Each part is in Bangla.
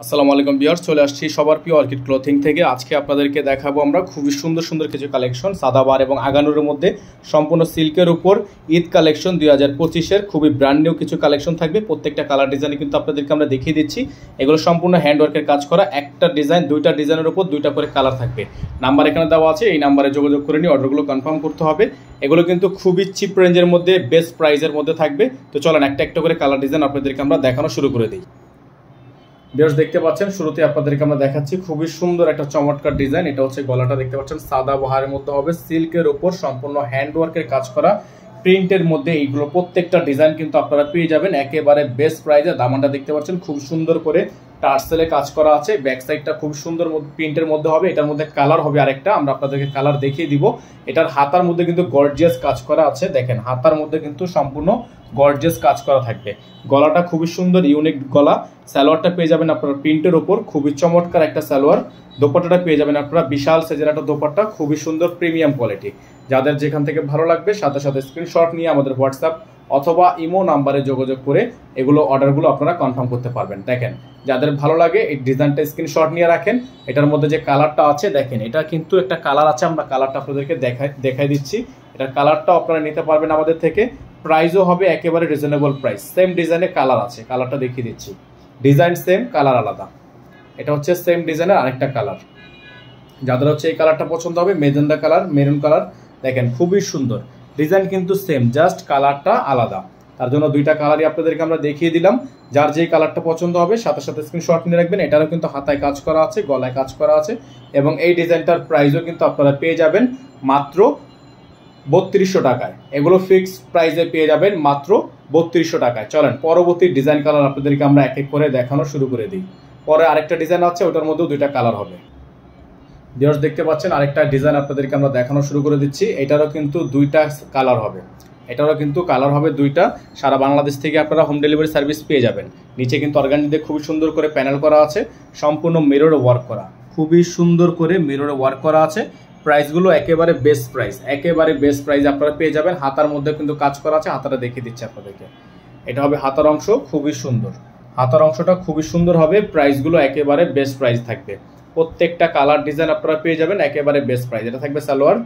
আসসালামু আলাইকুম ভিউয়ার্স, চলে আসছি সবার প্রিয় অর্কিড ক্লথিং থেকে। আজকে আপনাদেরকে দেখাবো আমরা খুবই সুন্দর সুন্দর কিছু কালেকশন সাদাবার এবং আগানুরের মধ্যে সম্পূর্ণ সিল্কের উপর ঈদ কালেকশন 2025-এর খুবই ব্র্যান্ড নিউ কিছু কালেকশন থাকবে। প্রত্যেকটা কালার ডিজাইনে কিন্তু আপনাদেরকে আমরা দেখিয়ে দিচ্ছি। এগুলো সম্পূর্ণ হ্যান্ডওয়ার্কের কাজ করা, একটা ডিজাইন দুইটা ডিজাইনের উপর দুইটা করে কালার থাকবে। নাম্বার এখানে দেওয়া আছে, এই নাম্বারে যোগাযোগ করে নিয়ে অর্ডারগুলো কনফার্ম করতে হবে। এগুলো কিন্তু খুবই চিপ রেঞ্জের মধ্যে বেস্ট প্রাইসের মধ্যে থাকবে। তো চলেন একটা একটা করে কালার ডিজাইন আপনাদেরকে আমরা দেখানো শুরু করে দিই। ভিউয়ার্স দেখতে পাচ্ছেন, শুরুতে আপনাদেরকে আমরা দেখাচ্ছি খুবই সুন্দর একটা চমৎকার ডিজাইন। এটা হচ্ছে গলাটা দেখতে পাচ্ছেন সাদা বাহারের মধ্যে হবে, সিল্কের উপর সম্পূর্ণ হ্যান্ডওয়ার্কের কাজ করা, প্রিন্টের মধ্যে এইগুলো প্রত্যেকটা ডিজাইন কিন্তু আপনারা পেয়ে যাবেন একেবারে বেস্ট প্রাইসে। দামানটা দেখতে পাচ্ছেন খুব সুন্দর করে টার্সেলে কাজ করা আছে, ব্যাক সাইডটা খুব সুন্দর প্রিন্টের মধ্যে হবে। এটার মধ্যে কালার হবে আরেকটা, আমরা আপনাদেরকে কালার দেখিয়ে দিব। এটার হাতার মধ্যে কিন্তু গর্জিয়াস কাজ করা আছে, দেখেন হাতার মধ্যে কিন্তু সম্পূর্ণ গর্জিয়াস কাজ করা থাকবে। গলাটা খুবই সুন্দর ইউনিক গলা। সালোয়ারটা পেয়ে যাবেন আপনারা প্রিন্টের ওপর, খুবই চমৎকার একটা সালোয়ার। দোপাট্টাটা পেয়ে যাবেন আপনারা বিশাল সাইজের একটা দোপাট্টা, খুবই সুন্দর প্রিমিয়াম কোয়ালিটি। যাদের যেখান থেকে ভালো লাগবে সাথে সাথে স্ক্রিনশট নিয়ে আমাদের হোয়াটসঅ্যাপ অথবা ইমো নাম্বারে যোগাযোগ করে এগুলো অর্ডারগুলো আপনারা কনফার্ম করতে পারবেন। দেখেন যাদের ভালো লাগে এই ডিজাইনটা স্ক্রিনশট নিয়ে রাখেন। এটার মধ্যে যে কালারটা আছে দেখেন, এটা কিন্তু একটা কালার আছে, আমরা কালারটা আপনাদেরকে দেখাই দিচ্ছি। এটার কালারটাও আপনারা নিতে পারবেন আমাদের থেকে। প্রাইসও হবে একেবারে রিজনেবল প্রাইস। সেম ডিজাইনে কালার আছে, কালারটা দেখিয়ে দিচ্ছি। ডিজাইন সেম, কালার আলাদা। এটা হচ্ছে সেম ডিজাইনের আরেকটা কালার। যাদের হচ্ছে এই কালারটা পছন্দ হবে, মেজেন্ডা কালার, মেরুন কালার, দেখেন খুবই সুন্দর ডিজাইন কিন্তু সেম, জাস্ট কালারটা আলাদা। তার জন্য দুইটা কালারই আপনাদেরকে আমরা দেখিয়ে দিলাম। যার যেই কালারটা পছন্দ হবে সাথে সাথে স্ক্রিনশট নিয়ে রাখবেন। এটারও কিন্তু হাতায় কাজ করা আছে, গলায় কাজ করা আছে, এবং এই ডিজাইনটার প্রাইসও কিন্তু আপনারা পেয়ে যাবেন মাত্র 3200 টাকায়। এগুলো ফিক্সড প্রাইসে পেয়ে যাবেন মাত্র 3200 টাকায়। চলেন পরবর্তী ডিজাইন কালার আপনাদেরকে আমরা এক এক করে দেখানো শুরু করে দিই। পরে আরেকটা ডিজাইন আছে, ওটার মধ্যেও দুইটা কালার হবে। ভিউয়ার্স দেখতে পাচ্ছেন আরেকটা ডিজাইন আপনাদেরকে আমরা দেখানো শুরু করে দিচ্ছি। এটারও কিন্তু দুইটা কালার হবে, এটারও কিন্তু কালার হবে দুইটা। সারা বাংলাদেশ থেকে আপনারা হোম ডেলিভারি সার্ভিস পেয়ে যাবেন। নিচে কিন্তু অর্গানজি দিয়ে খুবই সুন্দর করে প্যানেল করা আছে, সম্পূর্ণ মিররে ওয়ার্ক করা, খুবই সুন্দর করে মিররে ওয়ার্ক করা আছে। প্রাইসগুলো একেবারে বেস্ট প্রাইস, একেবারে বেস্ট প্রাইস আপনারা পেয়ে যাবেন। হাতার মধ্যে কিন্তু কাজ করা আছে, হাতাটা দেখিয়ে দিচ্ছি আপনাদেরকে। এটা হবে হাতার অংশ, খুবই সুন্দর, হাতার অংশটা খুবই সুন্দর হবে। প্রাইসগুলো একেবারে বেস্ট প্রাইস থাকবে। প্রত্যেকটা কালার ডিজাইন আপনারা পেয়ে যাবেন একেবারে বেস্ট প্রাইস। এটা থাকবে সালোয়ার,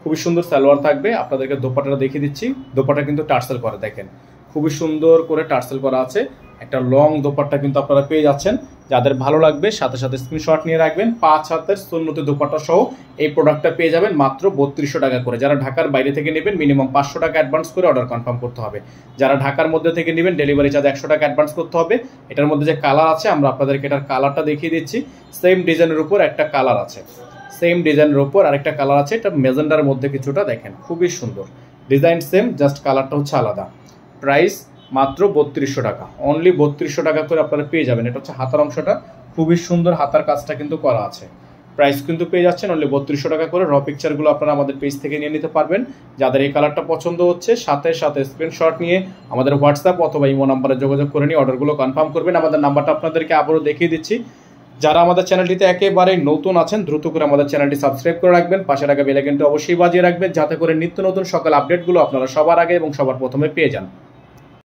খুবই সুন্দর সালোয়ার থাকবে। আপনাদেরকে দোপাট্টাটা দেখিয়ে দিচ্ছি। দোপাট্টা কিন্তু টার্সেল করা, দেখেন খুবই সুন্দর করে টার্সেল করা আছে। একটা লং দোপাট্টা কিন্তু আপনারা পেয়ে যাচ্ছেন। যাদের ভালো লাগবে সাথে সাথে স্ক্রিনশট নিয়ে রাখবেন। 5 হাতের সুন্নতি দোপাট্টা সহ এই প্রোডাক্টটা পেয়ে যাবেন মাত্র 3200 টাকা করে। যারা ঢাকার বাইরে থেকে নেবেন মিনিমাম 500 টাকা অ্যাডভান্স করে অর্ডার কনফার্ম করতে হবে। যারা ঢাকার মধ্যে থেকে নেবেন ডেলিভারি চার্জ 100 টাকা অ্যাডভান্স করতে হবে। এটার মধ্যে যে কালার আছে আমরা আপনাদেরকে এটার কালারটা দেখিয়ে দিচ্ছি। সেম ডিজাইনের উপর একটা কালার আছে, সেম ডিজাইনের উপর আরেকটা কালার আছে। এটা মেজেন্ডার মধ্যে কিছুটা, দেখেন খুবই সুন্দর ডিজাইন সেম, জাস্ট কালারটা হচ্ছে আলাদা। প্রাইস মাত্র 3200 টাকা, অনলি 3200 টাকা করে আপনারা পেয়ে যাবেন। এটা হচ্ছে হাতার অংশটা, খুবই সুন্দর হাতার কাজটা কিন্তু করা আছে। প্রাইস কিন্তু পেয়ে যাচ্ছেন অনলি 3200 টাকা করে। র পিকচারগুলো আপনারা আমাদের পেজ থেকে নিয়ে নিতে পারবেন। যাদের এই কালারটা পছন্দ হচ্ছে সাথে সাথে স্ক্রিনশট নিয়ে আমাদের হোয়াটসঅ্যাপ অথবা ইমো নাম্বারে যোগাযোগ করে নিয়ে অর্ডারগুলো কনফার্ম করবেন। আমাদের নাম্বারটা আপনাদেরকে আবারও দেখিয়ে দিচ্ছি। যারা আমাদের চ্যানেলটিতে একেবারে নতুন আছেন দ্রুত করে আমাদের চ্যানেলটি সাবস্ক্রাইব করে রাখবেন, পাশে রাখা বেল আইকনটি অবশ্যই বাজিয়ে রাখবেন, যাতে করে নিত্য নতুন সকল আপডেটগুলো আপনারা সবার আগে এবং সবার প্রথমে পেয়ে যান।